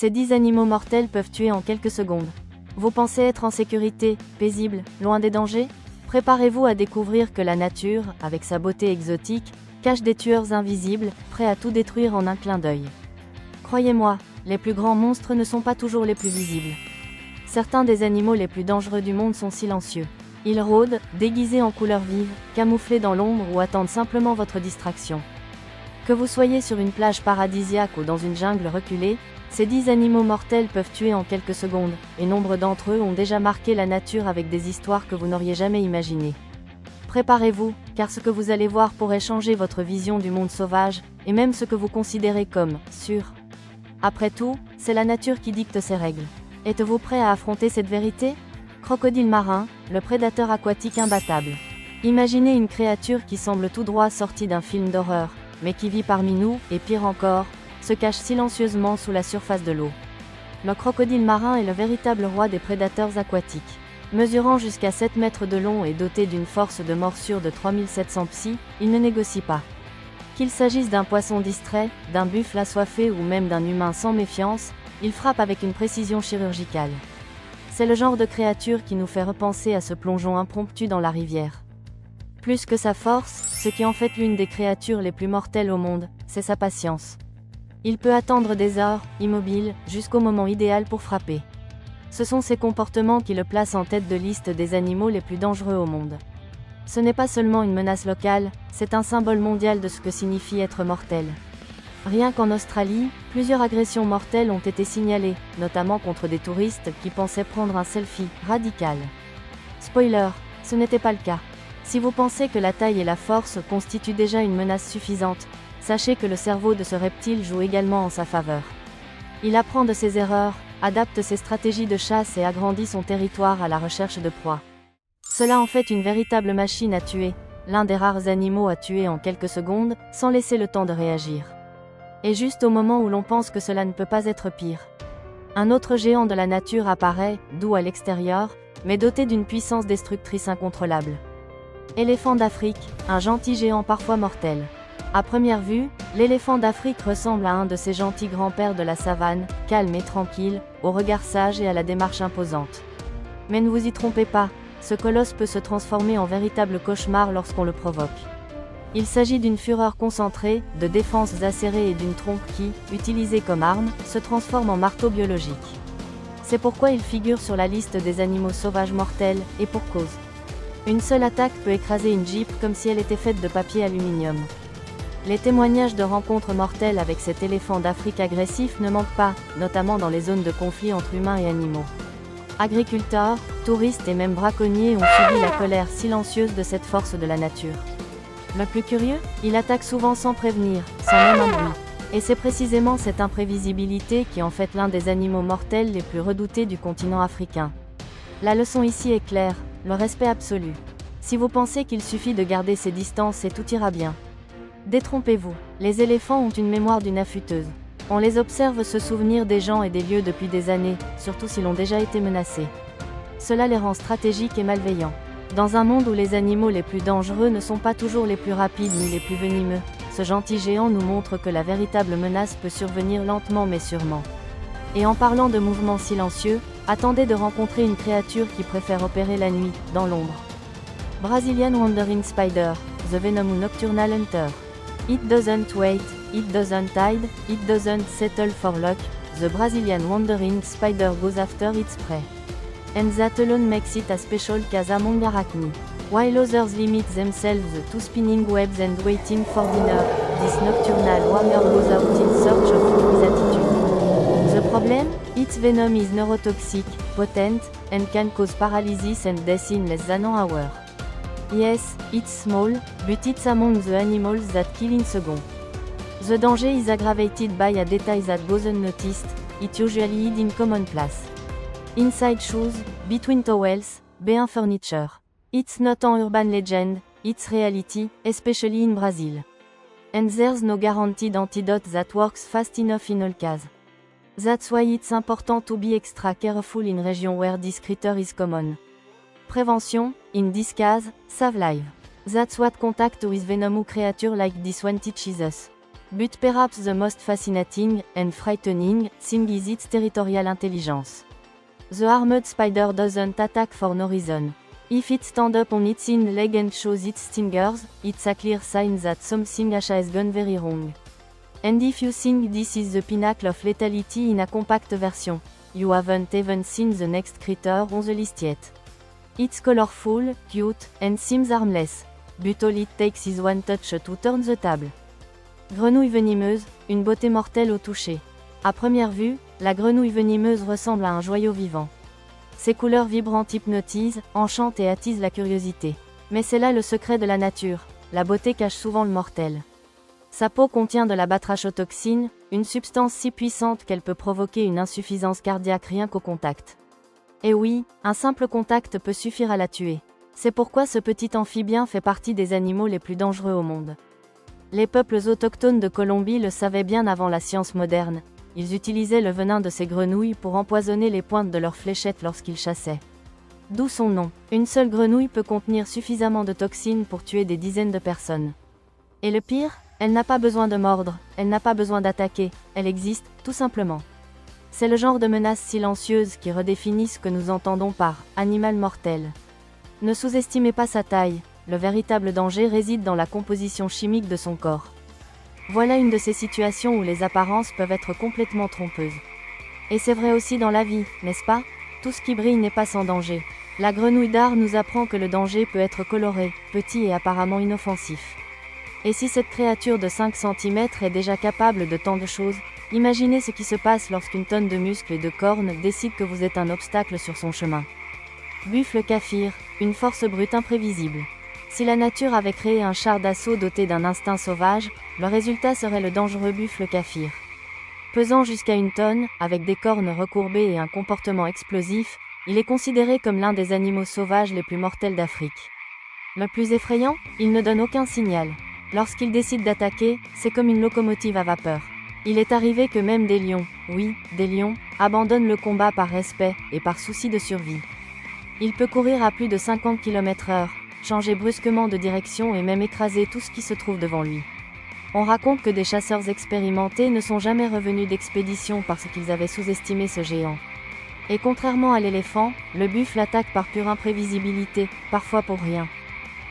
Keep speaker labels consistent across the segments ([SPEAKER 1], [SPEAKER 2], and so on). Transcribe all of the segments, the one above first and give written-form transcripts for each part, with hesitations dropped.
[SPEAKER 1] Ces 10 animaux mortels peuvent tuer en quelques secondes. Vous pensez être en sécurité, paisible, loin des dangers? Préparez-vous à découvrir que la nature, avec sa beauté exotique, cache des tueurs invisibles, prêts à tout détruire en un clin d'œil. Croyez-moi, les plus grands monstres ne sont pas toujours les plus visibles. Certains des animaux les plus dangereux du monde sont silencieux. Ils rôdent, déguisés en couleurs vives, camouflés dans l'ombre ou attendent simplement votre distraction. Que vous soyez sur une plage paradisiaque ou dans une jungle reculée, ces 10 animaux mortels peuvent tuer en quelques secondes, et nombre d'entre eux ont déjà marqué la nature avec des histoires que vous n'auriez jamais imaginées. Préparez-vous, car ce que vous allez voir pourrait changer votre vision du monde sauvage, et même ce que vous considérez comme « sûr ». Après tout, c'est la nature qui dicte ses règles. Êtes-vous prêt à affronter cette vérité? Crocodile marin, le prédateur aquatique imbattable. Imaginez une créature qui semble tout droit sortie d'un film d'horreur, mais qui vit parmi nous, et pire encore, se cache silencieusement sous la surface de l'eau. Le crocodile marin est le véritable roi des prédateurs aquatiques. Mesurant jusqu'à 7 mètres de long et doté d'une force de morsure de 3700 psi, il ne négocie pas. Qu'il s'agisse d'un poisson distrait, d'un buffle assoiffé ou même d'un humain sans méfiance, il frappe avec une précision chirurgicale. C'est le genre de créature qui nous fait repenser à ce plongeon impromptu dans la rivière. Plus que sa force, ce qui en fait l'une des créatures les plus mortelles au monde, c'est sa patience. Il peut attendre des heures, immobile, jusqu'au moment idéal pour frapper. Ce sont ces comportements qui le placent en tête de liste des animaux les plus dangereux au monde. Ce n'est pas seulement une menace locale, c'est un symbole mondial de ce que signifie être mortel. Rien qu'en Australie, plusieurs agressions mortelles ont été signalées, notamment contre des touristes qui pensaient prendre un selfie radical. Spoiler, ce n'était pas le cas. Si vous pensez que la taille et la force constituent déjà une menace suffisante, sachez que le cerveau de ce reptile joue également en sa faveur. Il apprend de ses erreurs, adapte ses stratégies de chasse et agrandit son territoire à la recherche de proies. Cela en fait une véritable machine à tuer, l'un des rares animaux à tuer en quelques secondes, sans laisser le temps de réagir. Et juste au moment où l'on pense que cela ne peut pas être pire. Un autre géant de la nature apparaît, doux à l'extérieur, mais doté d'une puissance destructrice incontrôlable. Éléphant d'Afrique, un gentil géant parfois mortel. À première vue, l'éléphant d'Afrique ressemble à un de ces gentils grands-pères de la savane, calme et tranquille, au regard sage et à la démarche imposante. Mais ne vous y trompez pas, ce colosse peut se transformer en véritable cauchemar lorsqu'on le provoque. Il s'agit d'une fureur concentrée, de défenses acérées et d'une trompe qui, utilisée comme arme, se transforme en marteau biologique. C'est pourquoi il figure sur la liste des animaux sauvages mortels, et pour cause. Une seule attaque peut écraser une Jeep comme si elle était faite de papier aluminium. Les témoignages de rencontres mortelles avec cet éléphant d'Afrique agressif ne manquent pas, notamment dans les zones de conflit entre humains et animaux. Agriculteurs, touristes et même braconniers ont subi la colère silencieuse de cette force de la nature. Le plus curieux, il attaque souvent sans prévenir, sans même un bruit. Et c'est précisément cette imprévisibilité qui en fait l'un des animaux mortels les plus redoutés du continent africain. La leçon ici est claire, le respect absolu. Si vous pensez qu'il suffit de garder ses distances et tout ira bien. Détrompez-vous, les éléphants ont une mémoire d'une affûteuse. On les observe se souvenir des gens et des lieux depuis des années, surtout s'ils ont déjà été menacés. Cela les rend stratégiques et malveillants. Dans un monde où les animaux les plus dangereux ne sont pas toujours les plus rapides ni les plus venimeux, ce gentil géant nous montre que la véritable menace peut survenir lentement mais sûrement. Et en parlant de mouvements silencieux, attendez de rencontrer une créature qui préfère opérer la nuit, dans l'ombre. Brazilian Wandering Spider, The Venom Nocturnal Hunter. It doesn't wait, it doesn't hide, it doesn't settle for luck, the Brazilian wandering spider goes after its prey. And that alone makes it a special case among arachni. While others limit themselves to spinning webs and waiting for dinner, this nocturnal warrior goes out in search of food with attitude. The problem? Its venom is neurotoxic, potent, and can cause paralysis and death in less than an hour. Yes, it's small, but it's among the animals that kill in seconds. The danger is aggravated by a detail that goes unnoticed, it usually hid in common place. Inside shoes, between towels, behind furniture. It's not an urban legend, it's reality, especially in Brazil. And there's no guaranteed antidote that works fast enough in all cases. That's why it's important to be extra careful in regions where this critter is common. Prévention, in this case, save life. That's what contact with venomous creature like this one teaches us. But perhaps the most fascinating and frightening thing is its territorial intelligence. The armored spider doesn't attack for no reason. If it stands up on its hind leg and shows its stingers, it's a clear sign that something has gone very wrong. And if you think this is the pinnacle of lethality in a compact version, you haven't even seen the next critter on the list yet. It's colorful, cute, and seems harmless, but all it takes is one touch to turn the table. Grenouille venimeuse, une beauté mortelle au toucher. À première vue, la grenouille venimeuse ressemble à un joyau vivant. Ses couleurs vibrantes hypnotisent, enchantent et attisent la curiosité. Mais c'est là le secret de la nature, la beauté cache souvent le mortel. Sa peau contient de la batrachotoxine, une substance si puissante qu'elle peut provoquer une insuffisance cardiaque rien qu'au contact. Et oui, un simple contact peut suffire à la tuer. C'est pourquoi ce petit amphibien fait partie des animaux les plus dangereux au monde. Les peuples autochtones de Colombie le savaient bien avant la science moderne. Ils utilisaient le venin de ces grenouilles pour empoisonner les pointes de leurs fléchettes lorsqu'ils chassaient. D'où son nom. Une seule grenouille peut contenir suffisamment de toxines pour tuer des dizaines de personnes. Et le pire, elle n'a pas besoin de mordre, elle n'a pas besoin d'attaquer, elle existe, tout simplement. C'est le genre de menace silencieuse qui redéfinit ce que nous entendons par « animal mortel ». Ne sous-estimez pas sa taille, le véritable danger réside dans la composition chimique de son corps. Voilà une de ces situations où les apparences peuvent être complètement trompeuses. Et c'est vrai aussi dans la vie, n'est-ce pas? Tout ce qui brille n'est pas sans danger. La grenouille d'art nous apprend que le danger peut être coloré, petit et apparemment inoffensif. Et si cette créature de 5 cm est déjà capable de tant de choses, imaginez ce qui se passe lorsqu'une tonne de muscles et de cornes décide que vous êtes un obstacle sur son chemin. Buffle kaffir, une force brute imprévisible. Si la nature avait créé un char d'assaut doté d'un instinct sauvage, le résultat serait le dangereux buffle kaffir. Pesant jusqu'à 1 tonne, avec des cornes recourbées et un comportement explosif, il est considéré comme l'un des animaux sauvages les plus mortels d'Afrique. Le plus effrayant, il ne donne aucun signal. Lorsqu'il décide d'attaquer, c'est comme une locomotive à vapeur. Il est arrivé que même des lions, oui, des lions, abandonnent le combat par respect et par souci de survie. Il peut courir à plus de 50 km/h, changer brusquement de direction et même écraser tout ce qui se trouve devant lui. On raconte que des chasseurs expérimentés ne sont jamais revenus d'expédition parce qu'ils avaient sous-estimé ce géant. Et contrairement à l'éléphant, le buffle attaque par pure imprévisibilité, parfois pour rien.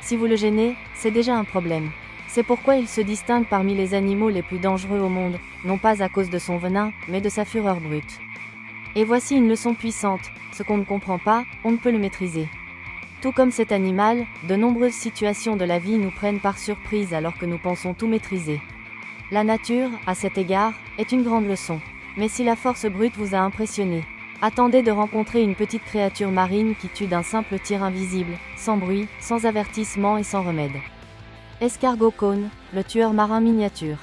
[SPEAKER 1] Si vous le gênez, c'est déjà un problème. C'est pourquoi il se distingue parmi les animaux les plus dangereux au monde, non pas à cause de son venin, mais de sa fureur brute. Et voici une leçon puissante, ce qu'on ne comprend pas, on ne peut le maîtriser. Tout comme cet animal, de nombreuses situations de la vie nous prennent par surprise alors que nous pensons tout maîtriser. La nature, à cet égard, est une grande leçon. Mais si la force brute vous a impressionné, attendez de rencontrer une petite créature marine qui tue d'un simple tir invisible, sans bruit, sans avertissement et sans remède. Escargot cône, le tueur marin miniature.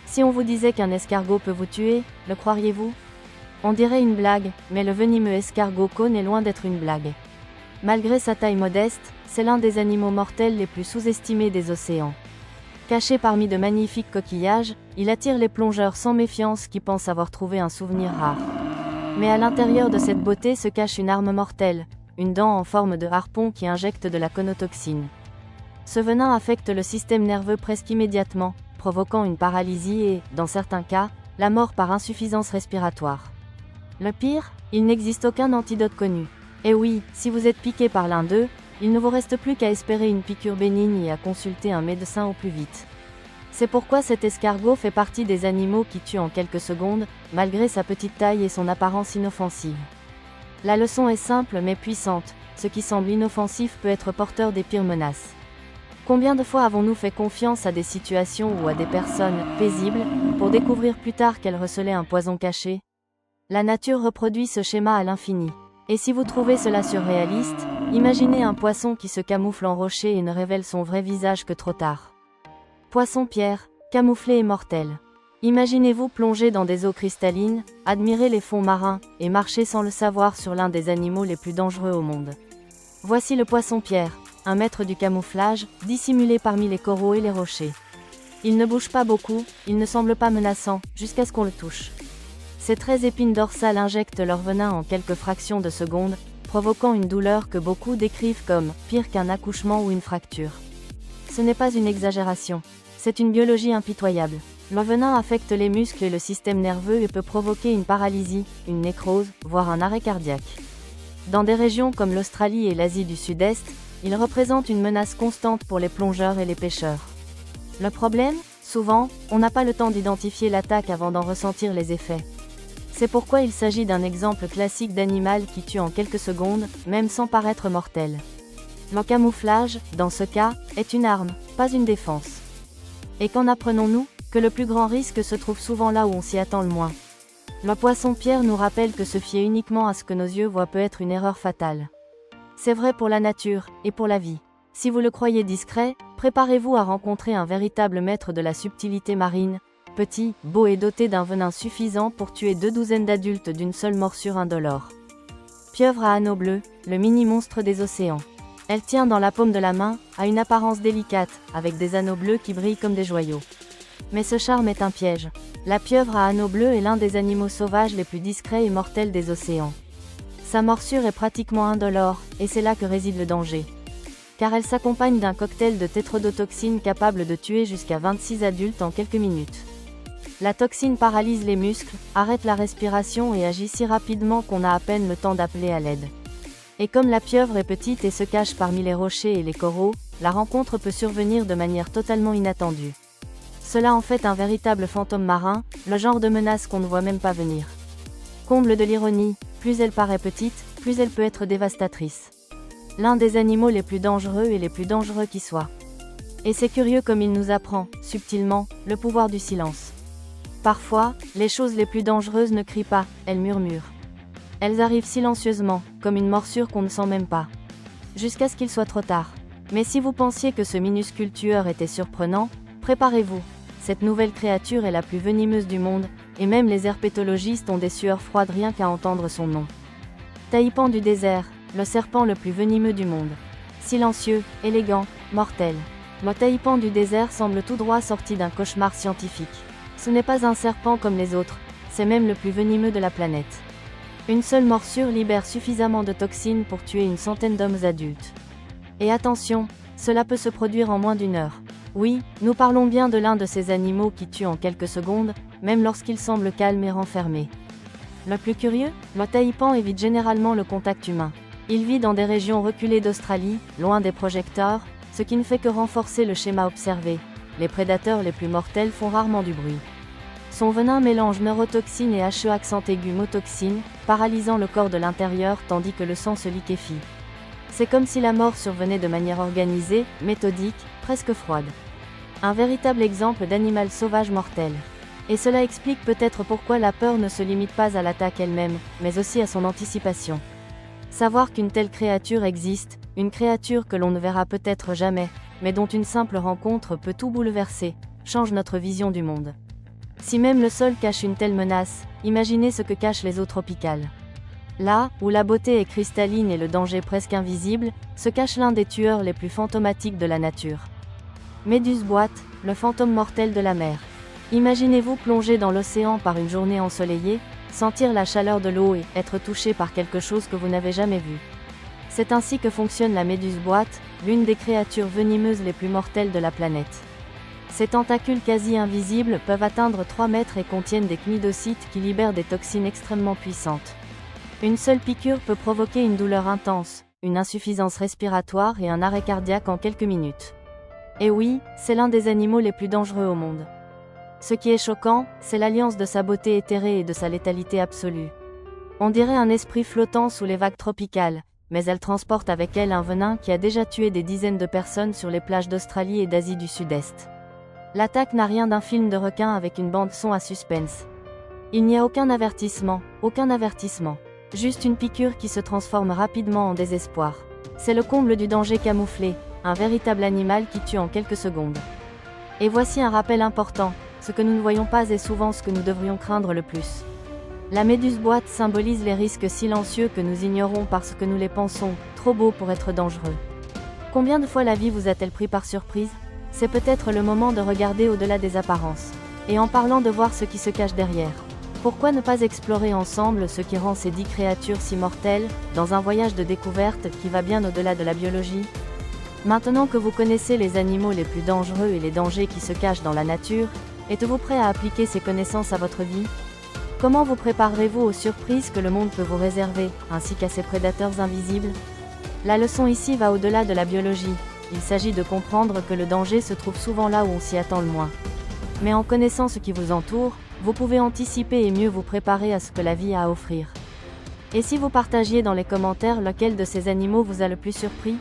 [SPEAKER 1] Si on vous disait qu'un escargot peut vous tuer, le croiriez-vous? On dirait une blague, mais le venimeux escargot cône est loin d'être une blague. Malgré sa taille modeste, c'est l'un des animaux mortels les plus sous-estimés des océans. Caché parmi de magnifiques coquillages, il attire les plongeurs sans méfiance qui pensent avoir trouvé un souvenir rare. Mais à l'intérieur de cette beauté se cache une arme mortelle, une dent en forme de harpon qui injecte de la conotoxine. Ce venin affecte le système nerveux presque immédiatement, provoquant une paralysie et, dans certains cas, la mort par insuffisance respiratoire. Le pire, il n'existe aucun antidote connu. Et oui, si vous êtes piqué par l'un d'eux, il ne vous reste plus qu'à espérer une piqûre bénigne et à consulter un médecin au plus vite. C'est pourquoi cet escargot fait partie des animaux qui tuent en quelques secondes, malgré sa petite taille et son apparence inoffensive. La leçon est simple mais puissante, ce qui semble inoffensif peut être porteur des pires menaces. Combien de fois avons-nous fait confiance à des situations ou à des personnes paisibles, pour découvrir plus tard qu'elles recelaient un poison caché? La nature reproduit ce schéma à l'infini. Et si vous trouvez cela surréaliste, imaginez un poisson qui se camoufle en rocher et ne révèle son vrai visage que trop tard. Poisson-pierre, camouflé et mortel. Imaginez-vous plonger dans des eaux cristallines, admirer les fonds marins, et marcher sans le savoir sur l'un des animaux les plus dangereux au monde. Voici le poisson-pierre, un maître du camouflage, dissimulé parmi les coraux et les rochers. Il ne bouge pas beaucoup, il ne semble pas menaçant, jusqu'à ce qu'on le touche. Ses 13 épines dorsales injectent leur venin en quelques fractions de secondes, provoquant une douleur que beaucoup décrivent comme pire qu'un accouchement ou une fracture. Ce n'est pas une exagération, c'est une biologie impitoyable. Le venin affecte les muscles et le système nerveux et peut provoquer une paralysie, une nécrose, voire un arrêt cardiaque. Dans des régions comme l'Australie et l'Asie du Sud-Est, il représente une menace constante pour les plongeurs et les pêcheurs. Le problème, souvent, on n'a pas le temps d'identifier l'attaque avant d'en ressentir les effets. C'est pourquoi il s'agit d'un exemple classique d'animal qui tue en quelques secondes, même sans paraître mortel. Le camouflage, dans ce cas, est une arme, pas une défense. Et qu'en apprenons-nous? Que le plus grand risque se trouve souvent là où on s'y attend le moins. Le poisson-pierre nous rappelle que se fier uniquement à ce que nos yeux voient peut être une erreur fatale. C'est vrai pour la nature, et pour la vie. Si vous le croyez discret, préparez-vous à rencontrer un véritable maître de la subtilité marine, petit, beau et doté d'un venin suffisant pour tuer 2 douzaines d'adultes d'une seule morsure indolore. Pieuvre à anneaux bleus, le mini-monstre des océans. Elle tient dans la paume de la main, a une apparence délicate, avec des anneaux bleus qui brillent comme des joyaux. Mais ce charme est un piège. La pieuvre à anneaux bleus est l'un des animaux sauvages les plus discrets et mortels des océans. Sa morsure est pratiquement indolore, et c'est là que réside le danger. Car elle s'accompagne d'un cocktail de tétrodotoxine capable de tuer jusqu'à 26 adultes en quelques minutes. La toxine paralyse les muscles, arrête la respiration et agit si rapidement qu'on a à peine le temps d'appeler à l'aide. Et comme la pieuvre est petite et se cache parmi les rochers et les coraux, la rencontre peut survenir de manière totalement inattendue. Cela en fait un véritable fantôme marin, le genre de menace qu'on ne voit même pas venir. Comble de l'ironie, plus elle paraît petite, plus elle peut être dévastatrice. L'un des animaux les plus dangereux et les plus dangereux qui soient. Et c'est curieux comme il nous apprend, subtilement, le pouvoir du silence. Parfois, les choses les plus dangereuses ne crient pas, elles murmurent. Elles arrivent silencieusement, comme une morsure qu'on ne sent même pas. Jusqu'à ce qu'il soit trop tard. Mais si vous pensiez que ce minuscule tueur était surprenant, préparez-vous. Cette nouvelle créature est la plus venimeuse du monde, et même les herpétologistes ont des sueurs froides rien qu'à entendre son nom. Taipan du désert, le serpent le plus venimeux du monde. Silencieux, élégant, mortel. Le taipan du désert semble tout droit sorti d'un cauchemar scientifique. Ce n'est pas un serpent comme les autres, c'est même le plus venimeux de la planète. Une seule morsure libère suffisamment de toxines pour tuer une centaine d'hommes adultes. Et attention, cela peut se produire en moins d'1 heure. Oui, nous parlons bien de l'un de ces animaux qui tuent en quelques secondes, même lorsqu'il semble calme et renfermé. Le plus curieux, le taipan évite généralement le contact humain. Il vit dans des régions reculées d'Australie, loin des projecteurs, ce qui ne fait que renforcer le schéma observé. Les prédateurs les plus mortels font rarement du bruit. Son venin mélange neurotoxine et HE accent aigu motoxine, paralysant le corps de l'intérieur tandis que le sang se liquéfie. C'est comme si la mort survenait de manière organisée, méthodique, presque froide. Un véritable exemple d'animal sauvage mortel. Et cela explique peut-être pourquoi la peur ne se limite pas à l'attaque elle-même, mais aussi à son anticipation. Savoir qu'une telle créature existe, une créature que l'on ne verra peut-être jamais, mais dont une simple rencontre peut tout bouleverser, change notre vision du monde. Si même le sol cache une telle menace, imaginez ce que cachent les eaux tropicales. Là, où la beauté est cristalline et le danger presque invisible, se cache l'un des tueurs les plus fantomatiques de la nature. Méduse boîte, le fantôme mortel de la mer. Imaginez-vous plonger dans l'océan par une journée ensoleillée, sentir la chaleur de l'eau et être touché par quelque chose que vous n'avez jamais vu. C'est ainsi que fonctionne la méduse boîte, l'une des créatures venimeuses les plus mortelles de la planète. Ces tentacules quasi invisibles peuvent atteindre 3 mètres et contiennent des cnidocytes qui libèrent des toxines extrêmement puissantes. Une seule piqûre peut provoquer une douleur intense, une insuffisance respiratoire et un arrêt cardiaque en quelques minutes. Et oui, c'est l'un des animaux les plus dangereux au monde. Ce qui est choquant, c'est l'alliance de sa beauté éthérée et de sa létalité absolue. On dirait un esprit flottant sous les vagues tropicales, mais elle transporte avec elle un venin qui a déjà tué des dizaines de personnes sur les plages d'Australie et d'Asie du Sud-Est. L'attaque n'a rien d'un film de requin avec une bande-son à suspense. Il n'y a aucun avertissement. Juste une piqûre qui se transforme rapidement en désespoir. C'est le comble du danger camouflé, un véritable animal qui tue en quelques secondes. Et voici un rappel important, ce que nous ne voyons pas est souvent ce que nous devrions craindre le plus. La méduse boîte symbolise les risques silencieux que nous ignorons parce que nous les pensons, trop beaux pour être dangereux. Combien de fois la vie vous a-t-elle pris par surprise? C'est peut-être le moment de regarder au-delà des apparences. Et en parlant de voir ce qui se cache derrière. Pourquoi ne pas explorer ensemble ce qui rend ces 10 créatures si mortelles, dans un voyage de découverte qui va bien au-delà de la biologie? Maintenant que vous connaissez les animaux les plus dangereux et les dangers qui se cachent dans la nature, Êtes-vous prêt à appliquer ces connaissances à votre vie? Comment vous préparerez-vous aux surprises que le monde peut vous réserver, ainsi qu'à ces prédateurs invisibles? La leçon ici va au-delà de la biologie. Il s'agit de comprendre que le danger se trouve souvent là où on s'y attend le moins. Mais en connaissant ce qui vous entoure, vous pouvez anticiper et mieux vous préparer à ce que la vie a à offrir. Et si vous partagiez dans les commentaires lequel de ces animaux vous a le plus surpris?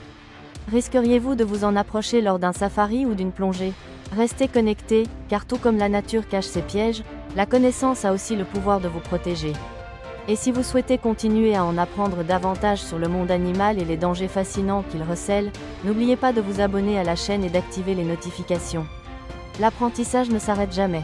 [SPEAKER 1] Risqueriez-vous de vous en approcher lors d'un safari ou d'une plongée? Restez connectés, car tout comme la nature cache ses pièges, la connaissance a aussi le pouvoir de vous protéger. Et si vous souhaitez continuer à en apprendre davantage sur le monde animal et les dangers fascinants qu'il recèle, n'oubliez pas de vous abonner à la chaîne et d'activer les notifications. L'apprentissage ne s'arrête jamais.